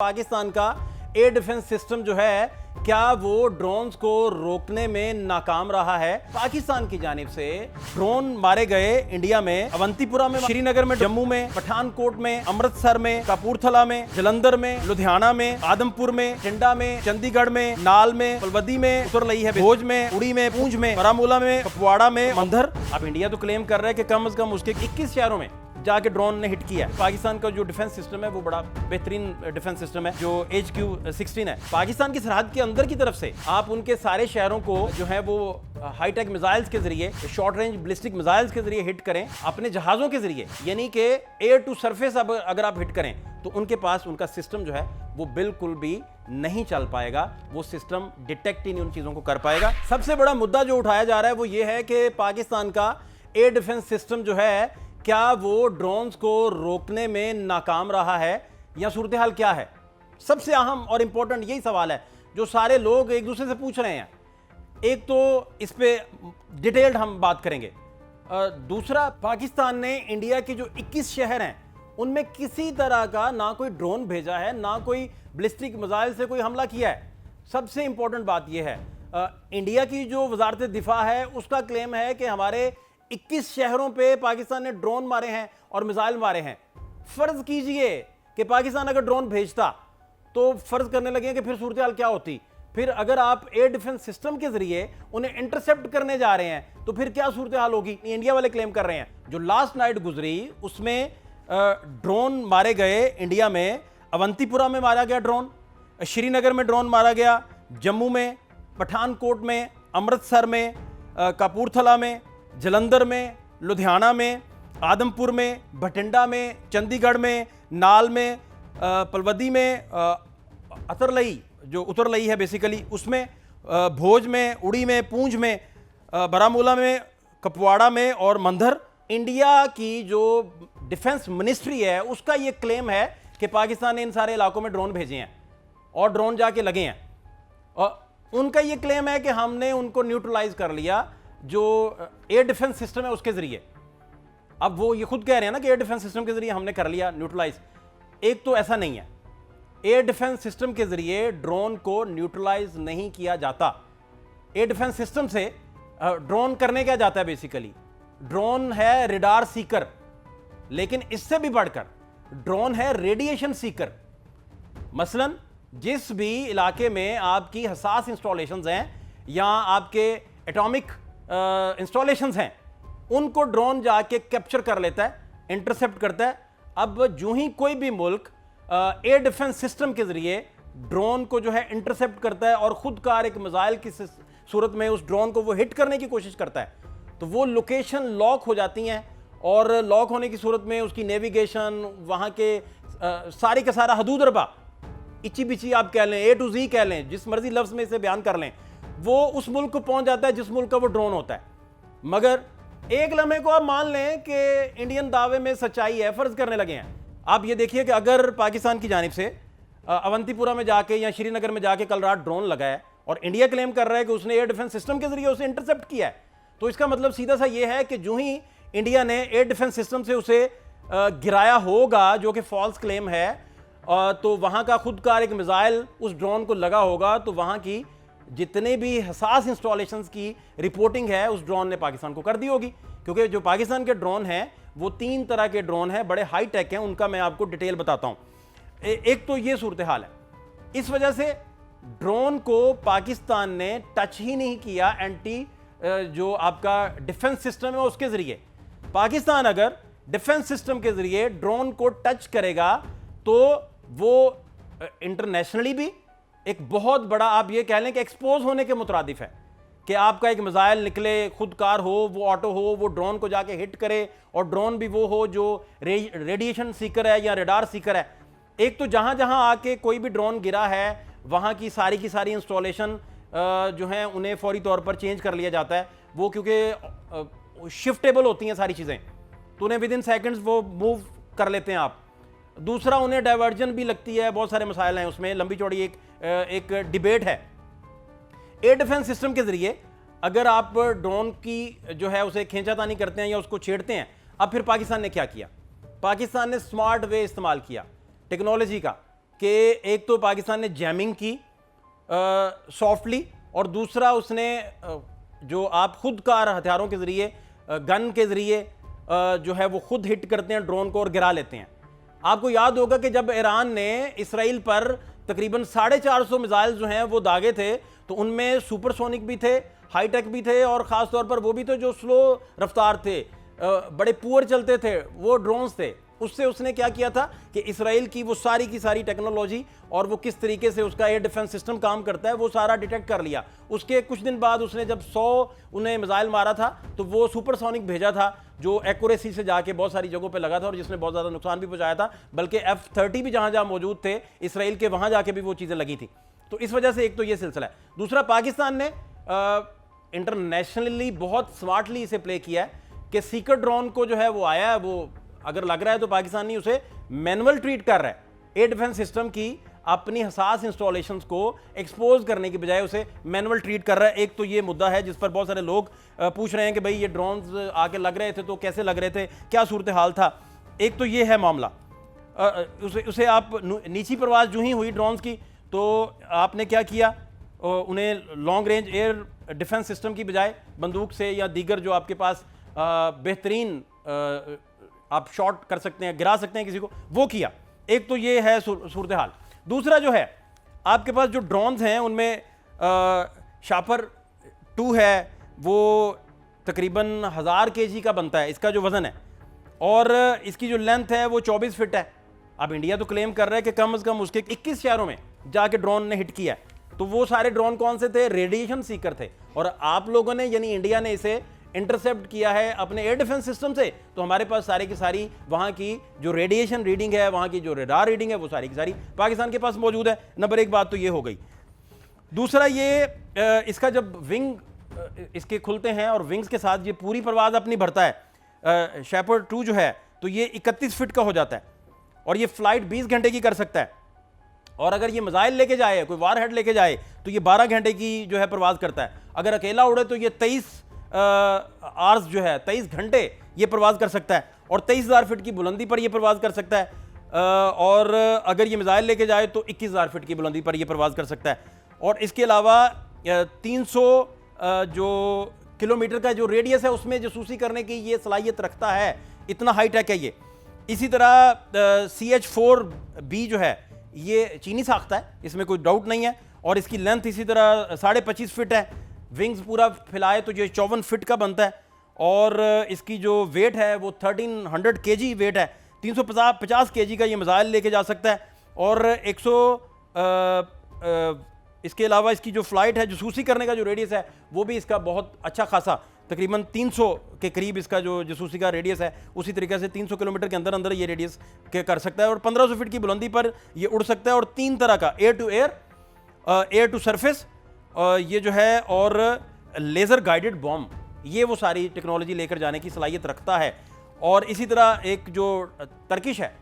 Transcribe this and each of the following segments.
पाकिस्तान का air defence system जो है क्या वो ड्रोन्स को रोकने में नाकाम रहा है। पाकिस्तान की जानिब से ड्रोन मारे गए इंडिया में, अवंतीपुरा में, श्रीनगर में, जम्मू में, पठानकोट में, अमृतसर में, कपूरथला में, जलंधर में, लुधियाना में, आदमपुर में, टिंडा में, चंडीगढ़ में, नाल में, पलवदी में, उतरलई है, भोज में, उड़ी में, पूंछ में, बारामूला में, कुपवाड़ा में, मंधर। अब इंडिया तो क्लेम कर रहा है कि कम से कम उसके 21 शहरों में जाके ड्रोन ने हिट किया है। पाकिस्तान का जो डिफेंस सिस्टम है वो बड़ा बेहतरीन डिफेंस सिस्टम है जो HQ-16 है। पाकिस्तान की सरहद के अंदर की तरफ से आप उनके सारे शहरों को जो है वो हाईटेक मिसाइल्स के जरिए, शॉर्ट रेंज बैलिस्टिक मिसाइल्स के जरिए हिट करें, अपने जहाजों के जरिए, यानी कि एयर टू सरफेस अगर आप हिट करें तो उनके पास उनका सिस्टम जो है वो बिल्कुल भी नहीं चल पाएगा। वो सिस्टम डिटेक्ट ही नहीं उन चीजों को कर पाएगा। सबसे बड़ा मुद्दा जो उठाया जा रहा है वो ये है कि पाकिस्तान का एयर डिफेंस सिस्टम जो है क्या वो ड्रोन्स को रोकने में नाकाम रहा है या सूरत हाल क्या है। सबसे अहम और इंपॉर्टेंट यही सवाल है जो सारे लोग एक दूसरे से पूछ रहे हैं। एक तो इस पे डिटेल्ड हम बात करेंगे, दूसरा पाकिस्तान ने इंडिया के जो 21 शहर हैं उनमें किसी तरह का ना कोई ड्रोन भेजा है ना कोई बैलिस्टिक मिसाइल से कोई हमला किया है। सबसे इंपॉर्टेंट बात यह है, इंडिया की जो वजारत दिफा है उसका क्लेम है कि हमारे 21 शहरों पे पाकिस्तान ने ड्रोन मारे हैं और मिसाइल मारे हैं। फर्ज कीजिए कि पाकिस्तान अगर ड्रोन भेजता तो फर्ज करने लगे कि फिर सूरत हाल क्या होती। फिर अगर आप एयर डिफेंस सिस्टम के जरिए उन्हें इंटरसेप्ट करने जा रहे हैं तो फिर क्या सूरत हाल होगी। इंडिया वाले क्लेम कर रहे हैं। जो लास्ट नाइट गुजरी उसमें ड्रोन मारे गए इंडिया में, अवंतीपुरा में मारा गया ड्रोन, श्रीनगर में ड्रोन मारा गया, जम्मू में, पठानकोट में, अमृतसर में, कपूरथला में, जलंधर में, लुधियाना में, आदमपुर में, भटिंडा में, चंडीगढ़ में, नाल में, पलवदी में, अतरलई जो उतरलई है बेसिकली उसमें, भोज में, उड़ी में, पूंछ में, बारामूला में, कुपवाड़ा में और मंधर। इंडिया की जो डिफेंस मिनिस्ट्री है उसका ये क्लेम है कि पाकिस्तान ने इन सारे इलाकों में ड्रोन भेजे हैं और ड्रोन जाके लगे हैं। और उनका ये क्लेम है कि हमने उनको न्यूट्रलाइज कर लिया जो एयर डिफेंस सिस्टम है उसके जरिए। अब वो ये खुद कह रहे हैं ना कि एयर डिफेंस सिस्टम के जरिए हमने कर लिया न्यूट्रलाइज। एक तो ऐसा नहीं है, एयर डिफेंस सिस्टम के जरिए ड्रोन को न्यूट्रलाइज नहीं किया जाता। एयर डिफेंस सिस्टम से ड्रोन करने क्या जाता है, बेसिकली ड्रोन है रेडार सीकर, लेकिन इससे भी बढ़कर ड्रोन है रेडिएशन सीकर। मसलन जिस भी इलाके में आपकी हसास इंस्टॉलेशंस हैं या आपके एटॉमिक इंस्टॉलेशंस हैं उनको ड्रोन जाके कैप्चर कर लेता है, इंटरसेप्ट करता है। अब जो ही कोई भी मुल्क एयर डिफेंस सिस्टम के जरिए ड्रोन को जो है इंटरसेप्ट करता है और खुदकार एक मिसाइल की सूरत में उस ड्रोन को वो हिट करने की कोशिश करता है तो वो लोकेशन लॉक हो जाती हैं और लॉक होने की सूरत में उसकी नेविगेशन, वहाँ के सारी का सारा हदूद रबा, इची बिची आप कह लें, A to Z कह लें, जिस मर्जी लफ्ज़ में इसे बयान कर लें, वो उस मुल्क को पहुंच जाता है जिस मुल्क का वो ड्रोन होता है। मगर एक लम्हे को आप मान लें कि इंडियन दावे में सच्चाई है, फर्ज करने लगे हैं। आप ये देखिए कि अगर पाकिस्तान की जानिब से अवंतीपुरा में जाके या श्रीनगर में जाके कल रात ड्रोन लगा है और इंडिया क्लेम कर रहा है कि उसने एयर डिफेंस सिस्टम के जरिए उसे इंटरसेप्ट किया है, तो इसका मतलब सीधा सा ये है कि जो ही इंडिया ने एयर डिफेंस सिस्टम से उसे गिराया होगा, जो कि फॉल्स क्लेम है, तो वहां का खुदकार एक मिसाइल उस ड्रोन को लगा होगा तो वहां की जितने भी हसास इंस्टॉलेशंस की रिपोर्टिंग है उस ड्रोन ने पाकिस्तान को कर दी होगी। क्योंकि जो पाकिस्तान के ड्रोन हैं वो 3 तरह के ड्रोन हैं, बड़े हाई टेक हैं, उनका मैं आपको डिटेल बताता हूं। एक तो ये सूरत हाल है, इस वजह से ड्रोन को पाकिस्तान ने टच ही नहीं किया एंटी जो आपका डिफेंस सिस्टम है उसके जरिए। पाकिस्तान अगर डिफेंस सिस्टम के जरिए ड्रोन को टच करेगा तो वो इंटरनेशनली भी एक बहुत बड़ा, आप ये कह लें कि एक्सपोज होने के मुतरादिफ है कि आपका एक मिसाइल निकले, खुदकार हो, वो ऑटो हो, वो ड्रोन को जाके हिट करे और ड्रोन भी वो हो जो रेडिएशन सीकर है या रेडार सीकर है। एक तो जहां जहां आके कोई भी ड्रोन गिरा है वहां की सारी इंस्टॉलेशन जो है उन्हें फौरी तौर पर चेंज कर लिया जाता है। वो क्योंकि शिफ्टेबल होती हैं सारी चीज़ें तो उन्हें विद इन सेकेंड्स वो मूव कर लेते हैं आप। दूसरा, उन्हें डाइवर्जन भी लगती है, बहुत सारे मसाइल हैं उसमें, लंबी चौड़ी एक डिबेट है। एयर डिफेंस सिस्टम के जरिए अगर आप ड्रोन की जो है उसे खींचातानी करते हैं या उसको छेड़ते हैं, अब फिर पाकिस्तान ने क्या किया, पाकिस्तान ने स्मार्ट वे इस्तेमाल किया टेक्नोलॉजी का कि एक तो पाकिस्तान ने जैमिंग की सॉफ्टली, और दूसरा उसने जो आप खुद कार हथियारों के ज़रिए, गन के ज़रिए जो है वो खुद हिट करते हैं ड्रोन को और गिरा लेते हैं। आपको याद होगा कि जब ईरान ने इसराइल पर तकरीबन 450 मिसाइल जो हैं वो दागे थे, तो उनमें सुपरसोनिक भी थे, हाईटेक भी थे, और ख़ास तौर पर वो भी थे जो स्लो रफ्तार थे, बड़े पुअर चलते थे, वो ड्रोन्स थे। उससे उसने क्या किया था कि इसराइल की वो सारी की सारी टेक्नोलॉजी और वो किस तरीके से उसका एयर डिफेंस सिस्टम काम करता है वो सारा डिटेक्ट कर लिया। उसके कुछ दिन बाद उसने जब 100 उन्हें मिसाइल मारा था, तो वो सुपरसोनिक भेजा था जो एक्यूरेसी से जाके बहुत सारी जगहों पे लगा था और जिसने बहुत ज़्यादा नुकसान भी पहुंचाया था। बल्कि F-30 भी जहां जहां मौजूद थे इसराइल के, वहां जाके भी वो चीज़ें लगी थी। तो इस वजह से एक तो ये सिलसिला है। दूसरा, पाकिस्तान ने इंटरनेशनली बहुत स्मार्टली इसे प्ले किया है कि सीकर ड्रोन को जो है वो आया है, वो अगर लग रहा है तो पाकिस्तानी उसे मैनुअल ट्रीट कर रहा है। एयर डिफेंस सिस्टम की अपनी हसास इंस्टॉलेशंस को एक्सपोज करने की बजाय उसे मैनुअल ट्रीट कर रहा है। एक तो ये मुद्दा है जिस पर बहुत सारे लोग पूछ रहे हैं कि भाई ये ड्रोन्स आके लग रहे थे तो कैसे लग रहे थे, क्या सूरत हाल था। एक तो ये है मामला। उसे आप नीची परवाज जो ही हुई ड्रोन्स की, तो आपने क्या किया, उन्हें long range air defence system की बजाय बंदूक से या दीगर जो आपके पास बेहतरीन आप शॉट कर सकते हैं, गिरा सकते हैं किसी को, वो किया। एक तो ये है सूरत हाल। दूसरा जो है, आपके पास जो ड्रोन्स हैं उनमें शापर 2 है, वो तकरीबन 1000 kg का बनता है, इसका जो वज़न है, और इसकी जो लेंथ है वो 24 फीट है। अब इंडिया तो क्लेम कर रहा है कि कम से कम उसके 21 शहरों में जाके ड्रोन ने हिट किया है। तो वो सारे ड्रोन कौन से थे? रेडिएशन सीकर थे। और आप लोगों ने यानी इंडिया ने इसे इंटरसेप्ट किया है अपने एयर डिफेंस सिस्टम से, तो हमारे पास सारी की सारी वहां की जो रेडिएशन रीडिंग है, वहां की जो रेडार रीडिंग है, वो सारी की सारी पाकिस्तान के पास मौजूद है। नंबर एक बात तो ये हो गई। दूसरा ये इसका जब विंग इसके खुलते हैं और विंग्स के साथ ये पूरी परवाज अपनी भरता है, शेपर्ड 2 जो है, तो ये 31 फीट का हो जाता है और ये फ्लाइट 20 घंटे की कर सकता है। और अगर ये मिसाइल लेके जाए, कोई वार हेड लेके जाए, तो ये 12 घंटे की जो है परवाज करता है। अगर अकेला उड़े तो ये 23 आवर्स जो है, 23 घंटे ये परवाज कर सकता है और 23,000 फीट की बुलंदी पर ये परवाज कर सकता है। और अगर ये मिसाइल लेके जाए तो 21,000 फीट की बुलंदी पर ये परवाज कर सकता है। और इसके अलावा 300 जो किलोमीटर का जो रेडियस है उसमें जासूसी करने की ये सलाहियत रखता है। इतना हाई टेक है ये। इसी तरह CH-4B जो है ये चीनी साख्ता है, इसमें कोई डाउट नहीं है। और इसकी लेंथ इसी तरह 25.5 फीट है। विंग्स पूरा फैलाए तो ये 54 फीट का बनता है। और इसकी जो वेट है वो 1300 kg वेट है। 350 kg का ये मिसाइल लेके जा सकता है। और 100 इसके अलावा इसकी जो फ्लाइट है, जासूसी करने का जो रेडियस है, वो भी इसका बहुत अच्छा खासा, तकरीबन 300 के करीब इसका जो जासूसी का रेडियस है। उसी तरीके से 300 किलोमीटर के अंदर अंदर ये रेडियस के कर सकता है और 1500 फीट की बुलंदी पर ये उड़ सकता है। और 3 तरह का air to air, air to surface ये जो है, और लेज़र गाइडेड बॉम्ब, ये वो सारी टेक्नोलॉजी लेकर जाने की सलाहियत रखता है। और इसी तरह एक जो तर्किश है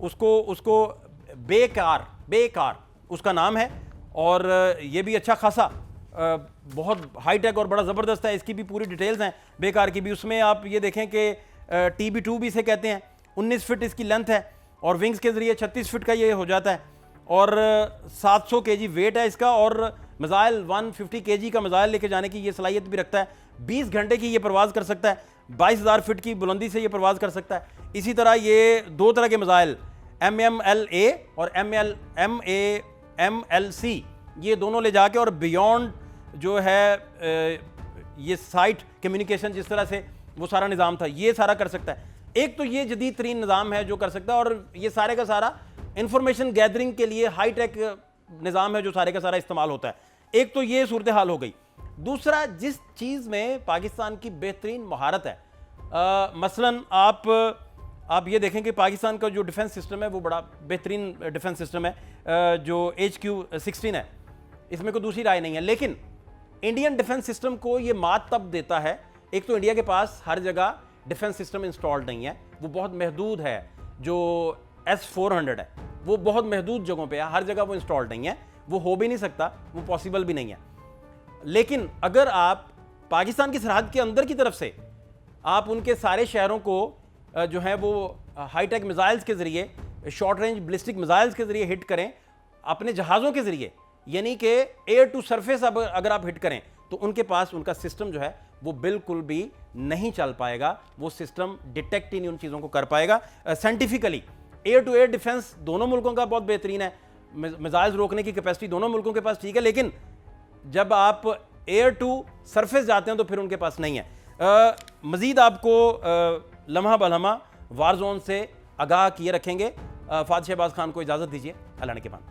उसको बेकार उसका नाम है। और ये भी अच्छा खासा बहुत हाई टेक और बड़ा ज़बरदस्त है। इसकी भी पूरी डिटेल्स हैं बेकार की भी। उसमें आप ये देखें कि TB2 भी इसे कहते हैं। 19 फीट इसकी लेंथ है और विंग्स के ज़रिए 36 फीट का ये हो जाता है। और 700 kg वेट है इसका। और मिसाइल 150 kg का मिसाइल लेके जाने की ये सलाहियत भी रखता है। 20 घंटे की ये परवाज़ कर सकता है। 22,000 फीट की बुलंदी से ये परवाज़ कर सकता है। इसी तरह ये 2 तरह के मिसाइल MMLA और MLC, ये दोनों ले जाके और बियॉन्ड जो है ये साइट कम्युनिकेशन, जिस तरह से वो सारा निज़ाम था, ये सारा कर सकता है। एक तो ये जदीद तरीन निज़ाम है जो कर सकता है। और ये सारे का सारा इंफॉर्मेशन गैदरिंग के लिए हाई टेक निज़ाम है जो सारे का सारा इस्तेमाल होता है। एक तो ये सूरत हाल हो गई। दूसरा, जिस चीज़ में पाकिस्तान की बेहतरीन महारत है, मसलन आप ये देखें कि पाकिस्तान का जो डिफेंस सिस्टम है वो बड़ा बेहतरीन डिफेंस सिस्टम है, जो HQ-16 है, इसमें कोई दूसरी राय नहीं है। लेकिन इंडियन डिफेंस सिस्टम को ये मात तब देता है, एक तो इंडिया के पास हर जगह डिफेंस सिस्टम इंस्टॉल्ड नहीं है, वो बहुत महदूद है। जो S-400 है वो बहुत महदूद जगहों पे है, हर जगह वो इंस्टॉल्ड नहीं है, वो हो भी नहीं सकता, वो पॉसिबल भी नहीं है। लेकिन अगर आप पाकिस्तान की सरहद के अंदर की तरफ से आप उनके सारे शहरों को जो है वो हाईटेक मिसाइल्स के ज़रिए शॉर्ट रेंज बैलिस्टिक मिसाइल्स के जरिए हिट करें, अपने जहाज़ों के जरिए, यानी कि एयर टू सरफेस अगर आप हिट करें, तो उनके पास उनका सिस्टम जो है वो बिल्कुल भी नहीं चल पाएगा, वो सिस्टम डिटेक्ट ही नहीं उन चीज़ों को कर पाएगा। Scientifically air to air defence दोनों मुल्कों का बहुत बेहतरीन है, मिसाइल्स रोकने की कैपेसिटी दोनों मुल्कों के पास ठीक है, लेकिन जब आप एयर टू सरफेस जाते हैं तो फिर उनके पास नहीं है। मजीद आपको लम्हा बलम्हा वार जोन से आगाह किए रखेंगे। फाद शहबाज खान को इजाज़त दीजिए, अल्लाह ने के बाद।